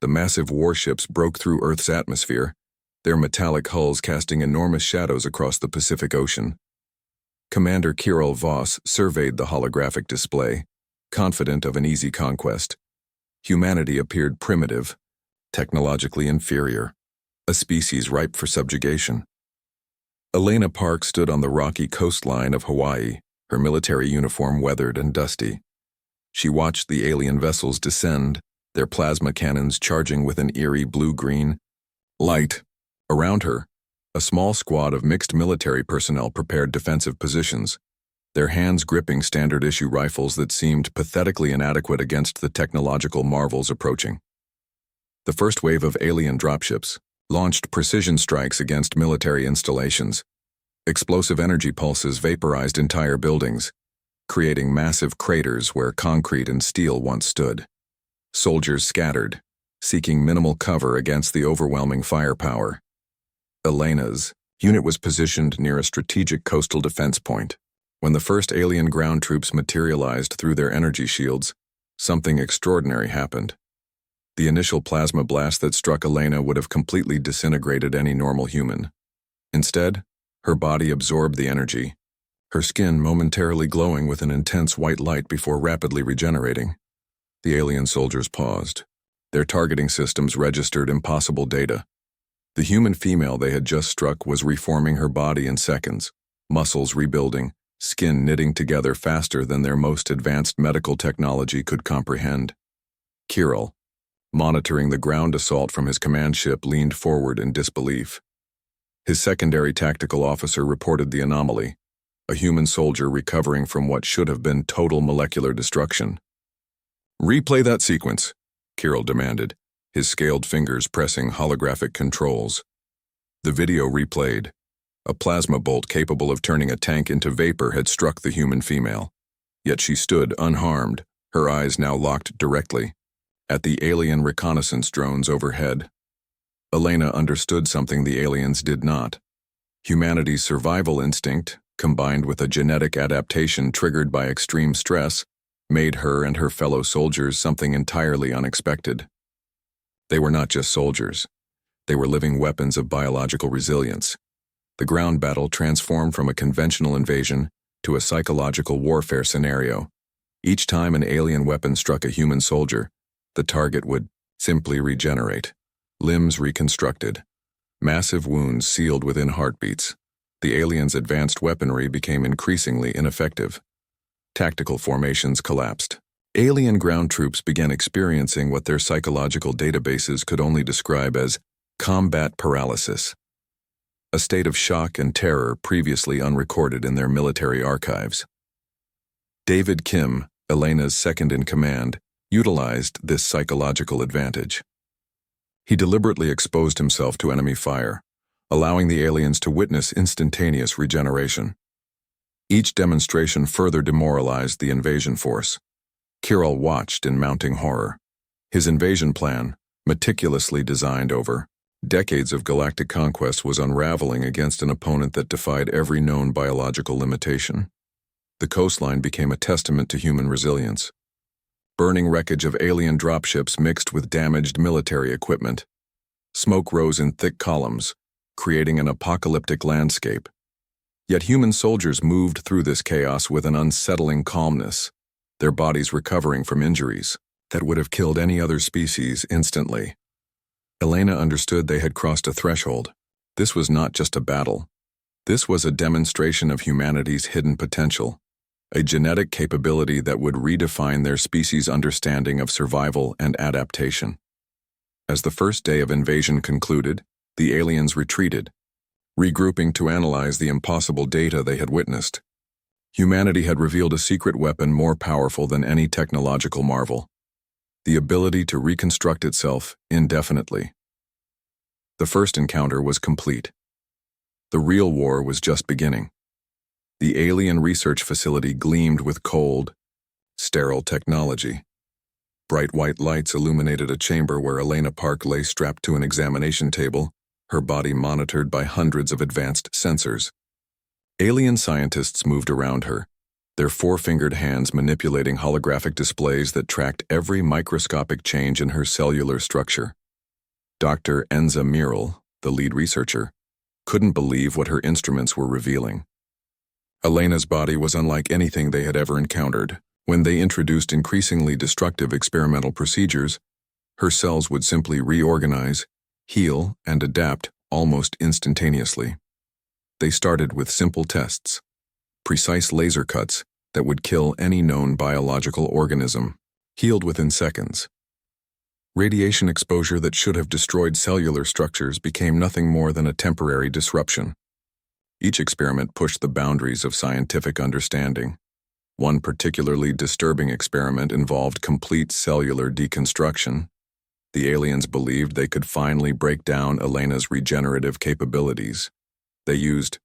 The massive warships broke through Earth's atmosphere, their metallic hulls casting enormous shadows across the Pacific Ocean. Commander Kirill Voss surveyed the holographic display, confident of an easy conquest. Humanity appeared primitive, technologically inferior, a species ripe for subjugation. Elena Park stood on the rocky coastline of Hawaii, her military uniform weathered and dusty. She watched the alien vessels descend, their plasma cannons charging with an eerie blue-green light. Around her, a small squad of mixed military personnel prepared defensive positions, their hands gripping standard-issue rifles that seemed pathetically inadequate against the technological marvels approaching. The first wave of alien dropships launched precision strikes against military installations. Explosive energy pulses vaporized entire buildings, creating massive craters where concrete and steel once stood. Soldiers scattered, seeking minimal cover against the overwhelming firepower. Elena's unit was positioned near a strategic coastal defense point. When the first alien ground troops materialized through their energy shields, something extraordinary happened. The initial plasma blast that struck Elena would have completely disintegrated any normal human. Instead, her body absorbed the energy, her skin momentarily glowing with an intense white light before rapidly regenerating. The alien soldiers paused. Their targeting systems registered impossible data. The human female they had just struck was reforming her body in seconds, muscles rebuilding, skin knitting together faster than their most advanced medical technology could comprehend. Kirill, monitoring the ground assault from his command ship, leaned forward in disbelief. His secondary tactical officer reported the anomaly, a human soldier recovering from what should have been total molecular destruction. "Replay that sequence," Kirill demanded, his scaled fingers pressing holographic controls. The video replayed. A plasma bolt capable of turning a tank into vapor had struck the human female. Yet she stood unharmed, her eyes now locked directly at the alien reconnaissance drones overhead. Elena understood something the aliens did not. Humanity's survival instinct, combined with a genetic adaptation triggered by extreme stress, made her and her fellow soldiers something entirely unexpected. They were not just soldiers. They were living weapons of biological resilience. The ground battle transformed from a conventional invasion to a psychological warfare scenario. Each time an alien weapon struck a human soldier, the target would simply regenerate, limbs reconstructed, massive wounds sealed within heartbeats. The aliens' advanced weaponry became increasingly ineffective. Tactical formations collapsed. Alien ground troops began experiencing what their psychological databases could only describe as combat paralysis, a state of shock and terror previously unrecorded in their military archives. David Kim, Elena's second-in-command, utilized this psychological advantage. He deliberately exposed himself to enemy fire, allowing the aliens to witness instantaneous regeneration. Each demonstration further demoralized the invasion force. Kirill watched in mounting horror. His invasion plan, meticulously designed over decades of galactic conquest, was unraveling against an opponent that defied every known biological limitation. The coastline became a testament to human resilience. Burning wreckage of alien dropships mixed with damaged military equipment. Smoke rose in thick columns, creating an apocalyptic landscape. Yet human soldiers moved through this chaos with an unsettling calmness, their bodies recovering from injuries that would have killed any other species instantly. Elena understood they had crossed a threshold. This was not just a battle. This was a demonstration of humanity's hidden potential, a genetic capability that would redefine their species' understanding of survival and adaptation. As the first day of invasion concluded, the aliens retreated, regrouping to analyze the impossible data they had witnessed. Humanity had revealed a secret weapon more powerful than any technological marvel: the ability to reconstruct itself indefinitely. The first encounter was complete. The real war was just beginning. The alien research facility gleamed with cold, sterile technology. Bright white lights illuminated a chamber where Elena Park lay strapped to an examination table, her body monitored by hundreds of advanced sensors. Alien scientists moved around her, their four-fingered hands manipulating holographic displays that tracked every microscopic change in her cellular structure. Dr. Enza Miral, the lead researcher, couldn't believe what her instruments were revealing. Elena's body was unlike anything they had ever encountered. When they introduced increasingly destructive experimental procedures, her cells would simply reorganize, heal, and adapt almost instantaneously. They started with simple tests, precise laser cuts that would kill any known biological organism, healed within seconds. Radiation exposure that should have destroyed cellular structures became nothing more than a temporary disruption. Each experiment pushed the boundaries of scientific understanding. One particularly disturbing experiment involved complete cellular deconstruction. The aliens believed they could finally break down Elena's regenerative capabilities. They used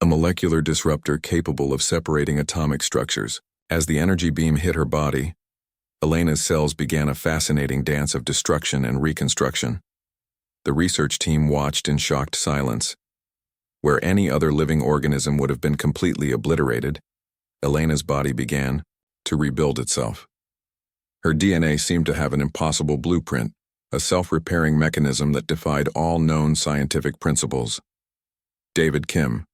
a molecular disruptor capable of separating atomic structures. As the energy beam hit her body, Elena's cells began a fascinating dance of destruction and reconstruction. The research team watched in shocked silence. Where any other living organism would have been completely obliterated, Elena's body began to rebuild itself. Her DNA seemed to have an impossible blueprint, a self-repairing mechanism that defied all known scientific principles. David Kim,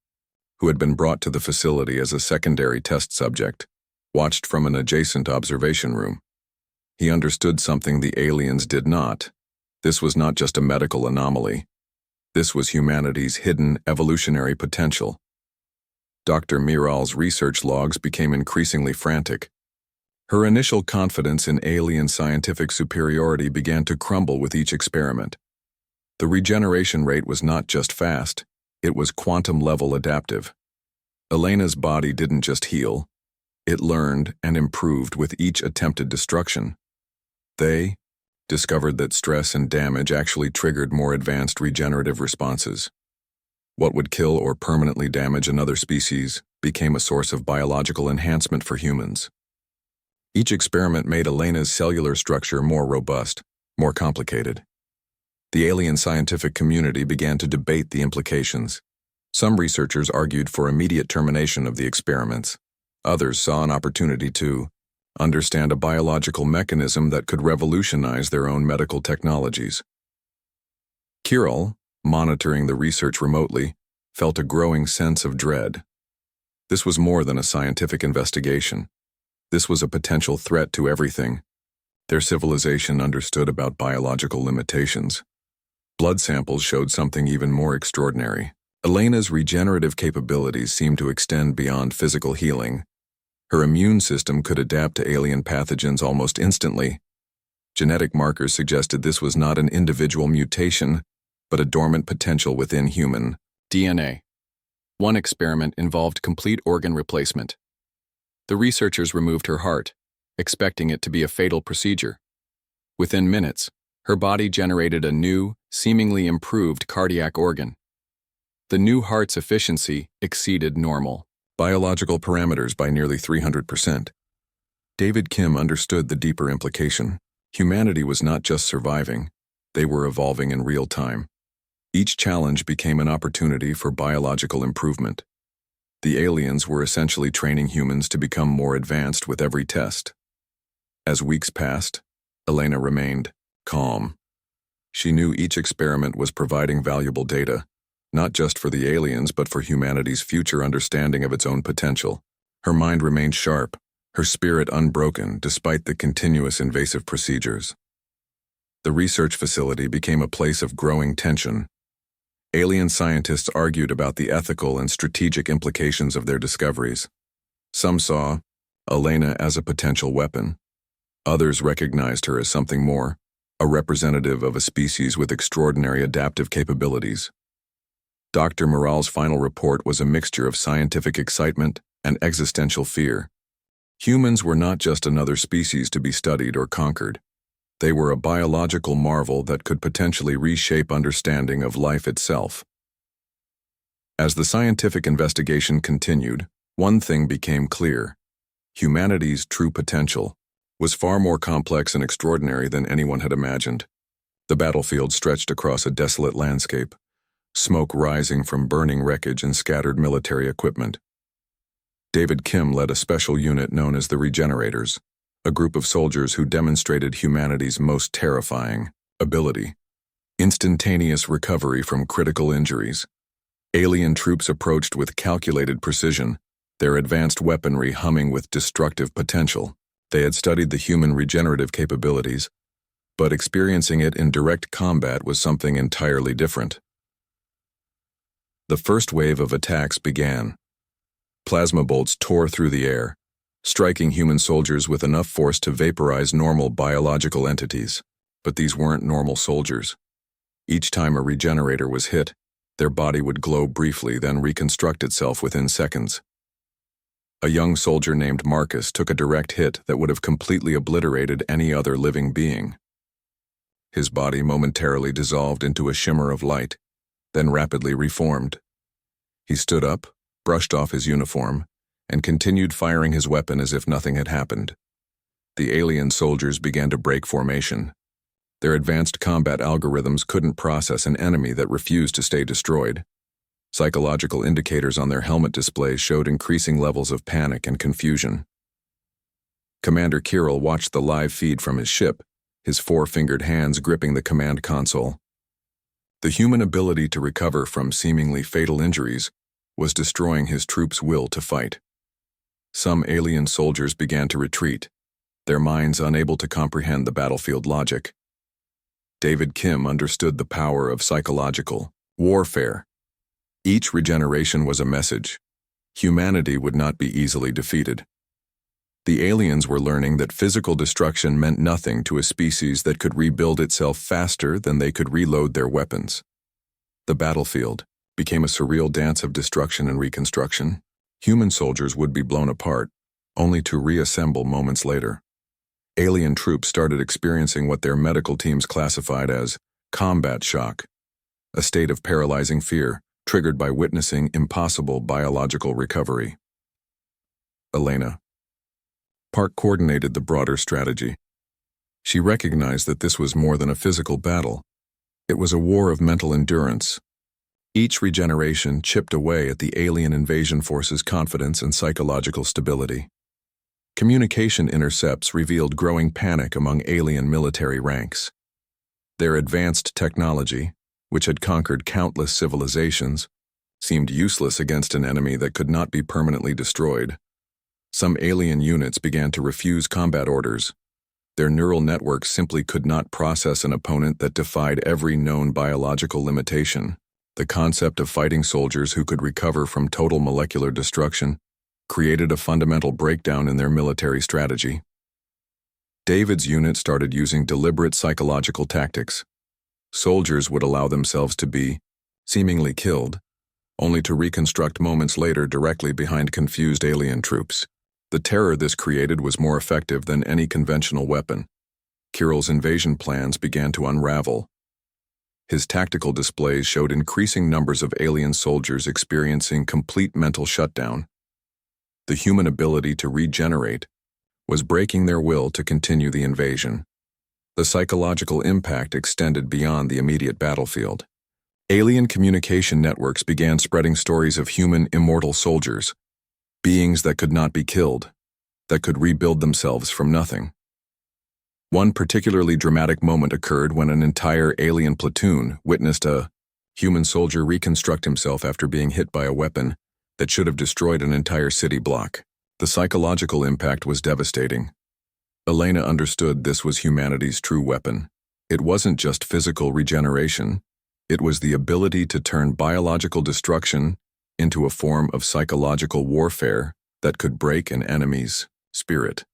who had been brought to the facility as a secondary test subject, watched from an adjacent observation room. He understood something the aliens did not. This was not just a medical anomaly. This was humanity's hidden evolutionary potential. Dr. Miral's research logs became increasingly frantic. Her initial confidence in alien scientific superiority began to crumble with each experiment. The regeneration rate was not just fast, it was quantum-level adaptive. Elena's body didn't just heal, it learned and improved with each attempted destruction. They discovered that stress and damage actually triggered more advanced regenerative responses. What would kill or permanently damage another species became a source of biological enhancement for humans. Each experiment made Elena's cellular structure more robust, more complicated. The alien scientific community began to debate the implications. Some researchers argued for immediate termination of the experiments. Others saw an opportunity to understand a biological mechanism that could revolutionize their own medical technologies. Kirill, monitoring the research remotely, felt a growing sense of dread. This was more than a scientific investigation. This was a potential threat to everything their civilization understood about biological limitations. Blood samples showed something even more extraordinary. Elena's regenerative capabilities seemed to extend beyond physical healing. Her immune system could adapt to alien pathogens almost instantly. Genetic markers suggested this was not an individual mutation, but a dormant potential within human DNA. One experiment involved complete organ replacement. The researchers removed her heart, expecting it to be a fatal procedure. Within minutes, her body generated a new, seemingly improved cardiac organ. The new heart's efficiency exceeded normal biological parameters by nearly 300%. David Kim understood the deeper implication. Humanity was not just surviving, they were evolving in real time. Each challenge became an opportunity for biological improvement. The aliens were essentially training humans to become more advanced with every test. As weeks passed, Elena remained calm. She knew each experiment was providing valuable data, not just for the aliens but for humanity's future understanding of its own potential. Her mind remained sharp, her spirit unbroken despite the continuous invasive procedures. The research facility became a place of growing tension. Alien scientists argued about the ethical and strategic implications of their discoveries. Some saw Elena as a potential weapon. Others recognized her as something more, a representative of a species with extraordinary adaptive capabilities. Dr. Moral's final report was a mixture of scientific excitement and existential fear. Humans were not just another species to be studied or conquered. They were a biological marvel that could potentially reshape understanding of life itself. As the scientific investigation continued, one thing became clear. Humanity's true potential was far more complex and extraordinary than anyone had imagined. The battlefield stretched across a desolate landscape, smoke rising from burning wreckage and scattered military equipment. David Kim led a special unit known as the Regenerators, a group of soldiers who demonstrated humanity's most terrifying ability: instantaneous recovery from critical injuries. Alien troops approached with calculated precision, their advanced weaponry humming with destructive potential. They had studied the human regenerative capabilities, but experiencing it in direct combat was something entirely different. The first wave of attacks began. Plasma bolts tore through the air, striking human soldiers with enough force to vaporize normal biological entities. But these weren't normal soldiers. Each time a regenerator was hit, their body would glow briefly, then reconstruct itself within seconds. A young soldier named Marcus took a direct hit that would have completely obliterated any other living being. His body momentarily dissolved into a shimmer of light, then rapidly reformed. He stood up, brushed off his uniform, and continued firing his weapon as if nothing had happened. The alien soldiers began to break formation. Their advanced combat algorithms couldn't process an enemy that refused to stay destroyed. Psychological indicators on their helmet displays showed increasing levels of panic and confusion. Commander Kirill watched the live feed from his ship, his four-fingered hands gripping the command console. The human ability to recover from seemingly fatal injuries was destroying his troops' will to fight. Some alien soldiers began to retreat, their minds unable to comprehend the battlefield logic. David Kim understood the power of psychological warfare. Each regeneration was a message. Humanity would not be easily defeated. The aliens were learning that physical destruction meant nothing to a species that could rebuild itself faster than they could reload their weapons. The battlefield became a surreal dance of destruction and reconstruction. Human soldiers would be blown apart, only to reassemble moments later. Alien troops started experiencing what their medical teams classified as combat shock, a state of paralyzing fear triggered by witnessing impossible biological recovery. Elena. Park coordinated the broader strategy. She recognized that this was more than a physical battle. It was a war of mental endurance. Each regeneration chipped away at the alien invasion force's confidence and psychological stability. Communication intercepts revealed growing panic among alien military ranks. Their advanced technology, which had conquered countless civilizations, seemed useless against an enemy that could not be permanently destroyed. Some alien units began to refuse combat orders. Their neural networks simply could not process an opponent that defied every known biological limitation. The concept of fighting soldiers who could recover from total molecular destruction created a fundamental breakdown in their military strategy. David's unit started using deliberate psychological tactics. Soldiers would allow themselves to be seemingly killed, only to reconstruct moments later directly behind confused alien troops. The terror this created was more effective than any conventional weapon. Kirill's invasion plans began to unravel. His tactical displays showed increasing numbers of alien soldiers experiencing complete mental shutdown. The human ability to regenerate was breaking their will to continue the invasion. The psychological impact extended beyond the immediate battlefield. Alien communication networks began spreading stories of human immortal soldiers, beings that could not be killed, that could rebuild themselves from nothing. One particularly dramatic moment occurred when an entire alien platoon witnessed a human soldier reconstruct himself after being hit by a weapon that should have destroyed an entire city block. The psychological impact was devastating. Elena understood this was humanity's true weapon. It wasn't just physical regeneration. It was the ability to turn biological destruction into a form of psychological warfare that could break an enemy's spirit.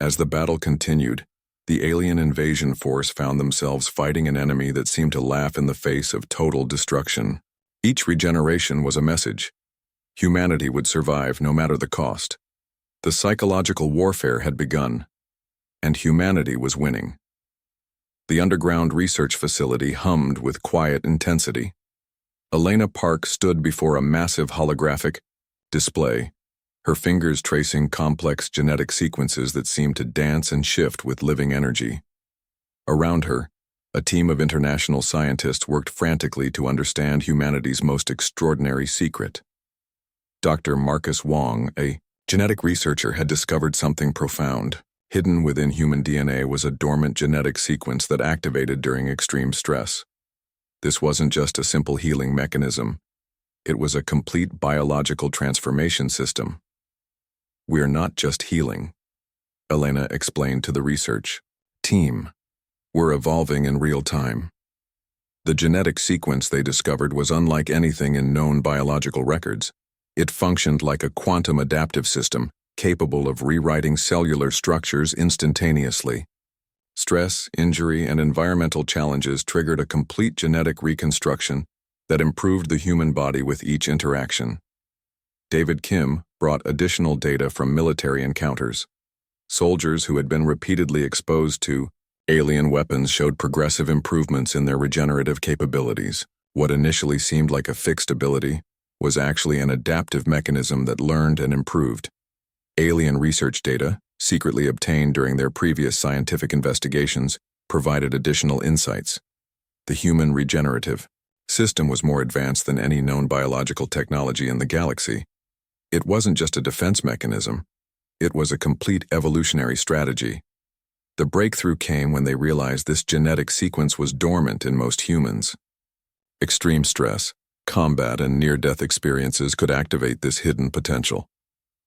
As the battle continued, the alien invasion force found themselves fighting an enemy that seemed to laugh in the face of total destruction. Each regeneration was a message. Humanity would survive no matter the cost. The psychological warfare had begun, and humanity was winning. The underground research facility hummed with quiet intensity. Elena Park stood before a massive holographic display, her fingers tracing complex genetic sequences that seemed to dance and shift with living energy. Around her, a team of international scientists worked frantically to understand humanity's most extraordinary secret. Dr. Marcus Wong, a genetic researcher, had discovered something profound. Hidden within human DNA was a dormant genetic sequence that activated during extreme stress. This wasn't just a simple healing mechanism. It was a complete biological transformation system. "We're not just healing," Elena explained to the research team. "We're evolving in real time." The genetic sequence they discovered was unlike anything in known biological records. It functioned like a quantum adaptive system, capable of rewriting cellular structures instantaneously. Stress, injury, and environmental challenges triggered a complete genetic reconstruction that improved the human body with each interaction. David Kim brought additional data from military encounters. Soldiers who had been repeatedly exposed to alien weapons showed progressive improvements in their regenerative capabilities. What initially seemed like a fixed ability was actually an adaptive mechanism that learned and improved. Alien research data, secretly obtained during their previous scientific investigations, provided additional insights. The human regenerative system was more advanced than any known biological technology in the galaxy. It wasn't just a defense mechanism. It was a complete evolutionary strategy. The breakthrough came when they realized this genetic sequence was dormant in most humans. Extreme stress, combat, and near-death experiences could activate this hidden potential.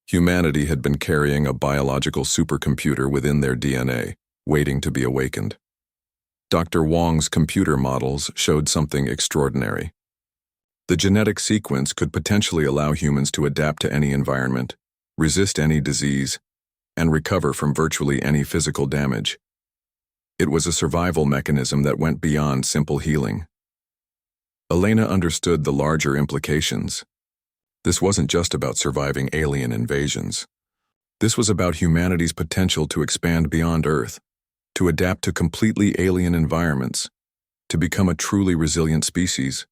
Humanity had been carrying a biological supercomputer within their DNA, waiting to be awakened. Dr. Wong's computer models showed something extraordinary. The genetic sequence could potentially allow humans to adapt to any environment, resist any disease, and recover from virtually any physical damage. It was a survival mechanism that went beyond simple healing. Elena understood the larger implications. This wasn't just about surviving alien invasions. This was about humanity's potential to expand beyond Earth, to adapt to completely alien environments, to become a truly resilient species.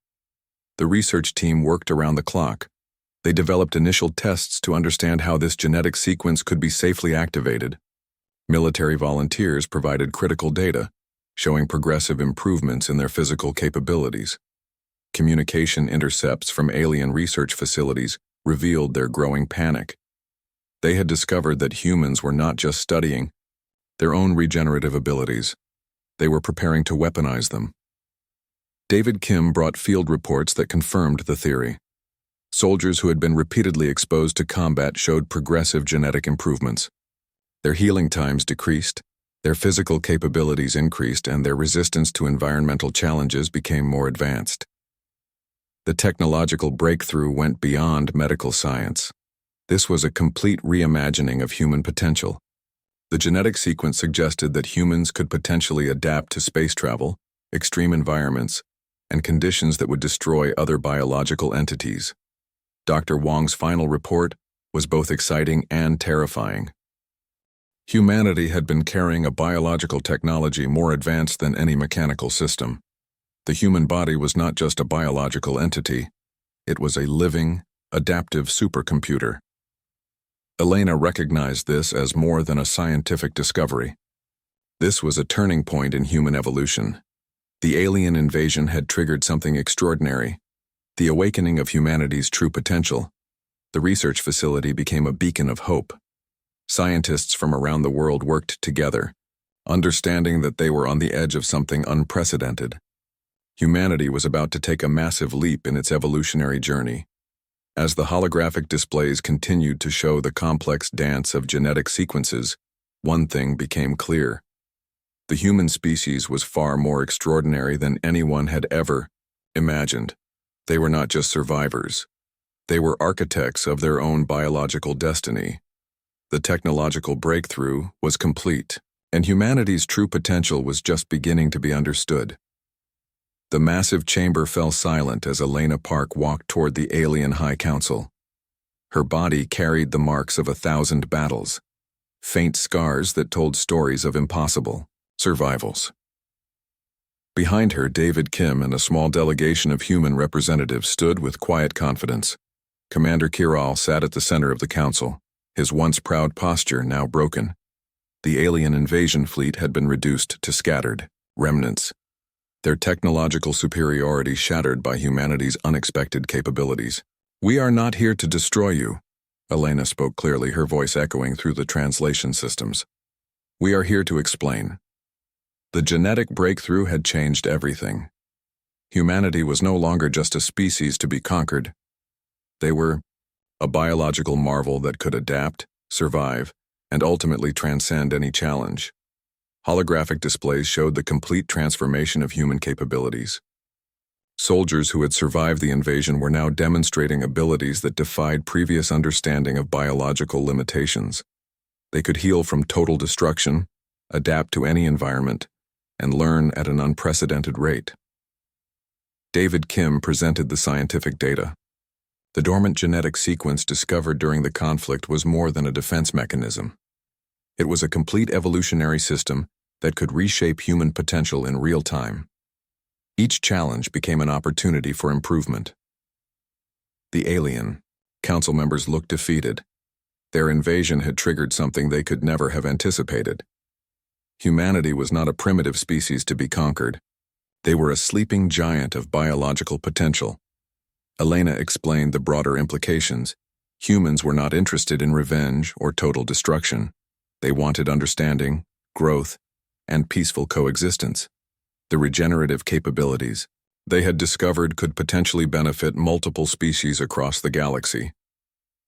The research team worked around the clock. They developed initial tests to understand how this genetic sequence could be safely activated. Military volunteers provided critical data, showing progressive improvements in their physical capabilities. Communication intercepts from alien research facilities revealed their growing panic. They had discovered that humans were not just studying their own regenerative abilities. They were preparing to weaponize them. David Kim brought field reports that confirmed the theory. Soldiers who had been repeatedly exposed to combat showed progressive genetic improvements. Their healing times decreased, their physical capabilities increased, and their resistance to environmental challenges became more advanced. The technological breakthrough went beyond medical science. This was a complete reimagining of human potential. The genetic sequence suggested that humans could potentially adapt to space travel, extreme environments, and conditions that would destroy other biological entities. Dr. Wong's final report was both exciting and terrifying. Humanity had been carrying a biological technology more advanced than any mechanical system. The human body was not just a biological entity, it was a living, adaptive supercomputer. Elena recognized this as more than a scientific discovery. This was a turning point in human evolution. The alien invasion had triggered something extraordinary, the awakening of humanity's true potential. The research facility became a beacon of hope. Scientists from around the world worked together, understanding that they were on the edge of something unprecedented. Humanity was about to take a massive leap in its evolutionary journey. As the holographic displays continued to show the complex dance of genetic sequences, one thing became clear. The human species was far more extraordinary than anyone had ever imagined. They were not just survivors. They were architects of their own biological destiny. The technological breakthrough was complete, and humanity's true potential was just beginning to be understood. The massive chamber fell silent as Elena Park walked toward the alien High Council. Her body carried the marks of 1,000 battles, faint scars that told stories of impossible survivals. Behind her, David Kim and a small delegation of human representatives stood with quiet confidence. Commander Kiral sat at the center of the council, his once proud posture now broken. The alien invasion fleet had been reduced to scattered remnants, their technological superiority shattered by humanity's unexpected capabilities. "We are not here to destroy you," Elena spoke clearly, her voice echoing through the translation systems. "We are here to explain." The genetic breakthrough had changed everything. Humanity was no longer just a species to be conquered. They were a biological marvel that could adapt, survive, and ultimately transcend any challenge. Holographic displays showed the complete transformation of human capabilities. Soldiers who had survived the invasion were now demonstrating abilities that defied previous understanding of biological limitations. They could heal from total destruction, adapt to any environment, and learn at an unprecedented rate. David Kim presented the scientific data. The dormant genetic sequence discovered during the conflict was more than a defense mechanism. It was a complete evolutionary system that could reshape human potential in real time. Each challenge became an opportunity for improvement. The alien council members looked defeated. Their invasion had triggered something they could never have anticipated. Humanity was not a primitive species to be conquered. They were a sleeping giant of biological potential. Elena explained the broader implications. Humans were not interested in revenge or total destruction. They wanted understanding, growth, and peaceful coexistence. The regenerative capabilities they had discovered could potentially benefit multiple species across the galaxy.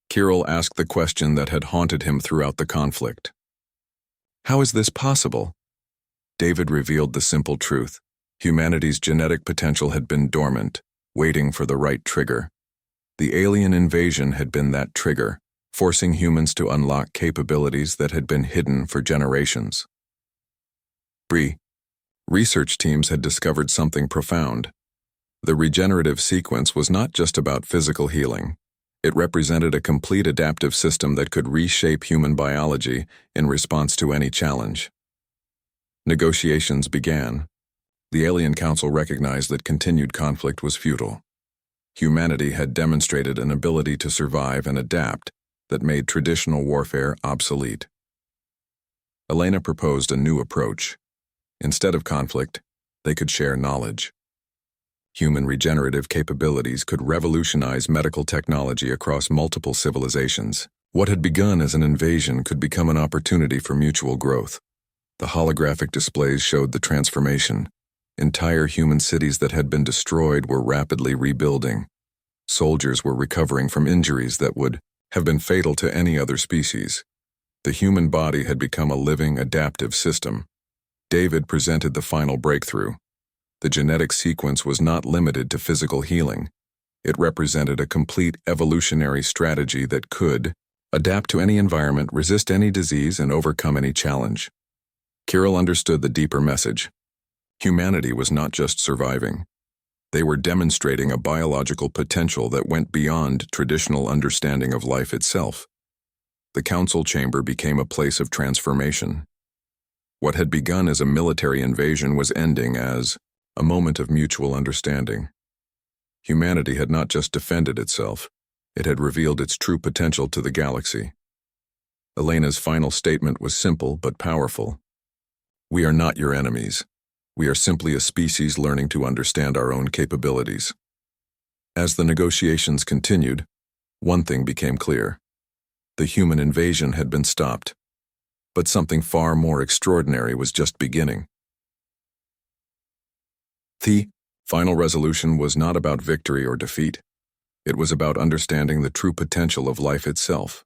Kirill asked the question that had haunted him throughout the conflict. "How is this possible?" David revealed the simple truth. Humanity's genetic potential had been dormant, waiting for the right trigger. The alien invasion had been that trigger, forcing humans to unlock capabilities that had been hidden for generations. Research teams had discovered something profound. The regenerative sequence was not just about physical healing. It represented a complete adaptive system that could reshape human biology in response to any challenge. Negotiations began. The Alien Council recognized that continued conflict was futile. Humanity had demonstrated an ability to survive and adapt that made traditional warfare obsolete. Elena proposed a new approach. Instead of conflict, they could share knowledge. Human regenerative capabilities could revolutionize medical technology across multiple civilizations. What had begun as an invasion could become an opportunity for mutual growth. The holographic displays showed the transformation. Entire human cities that had been destroyed were rapidly rebuilding. Soldiers were recovering from injuries that would have been fatal to any other species. The human body had become a living, adaptive system. David presented the final breakthrough. The genetic sequence was not limited to physical healing. It represented a complete evolutionary strategy that could adapt to any environment, resist any disease, and overcome any challenge. Kirill understood the deeper message. Humanity was not just surviving. They were demonstrating a biological potential that went beyond traditional understanding of life itself. The council chamber became a place of transformation. What had begun as a military invasion was ending as a moment of mutual understanding. Humanity had not just defended itself, it had revealed its true potential to the galaxy. Elena's final statement was simple but powerful. "We are not your enemies. We are simply a species learning to understand our own capabilities." As the negotiations continued, one thing became clear. The human invasion had been stopped, but something far more extraordinary was just beginning. The final resolution was not about victory or defeat. It was about understanding the true potential of life itself.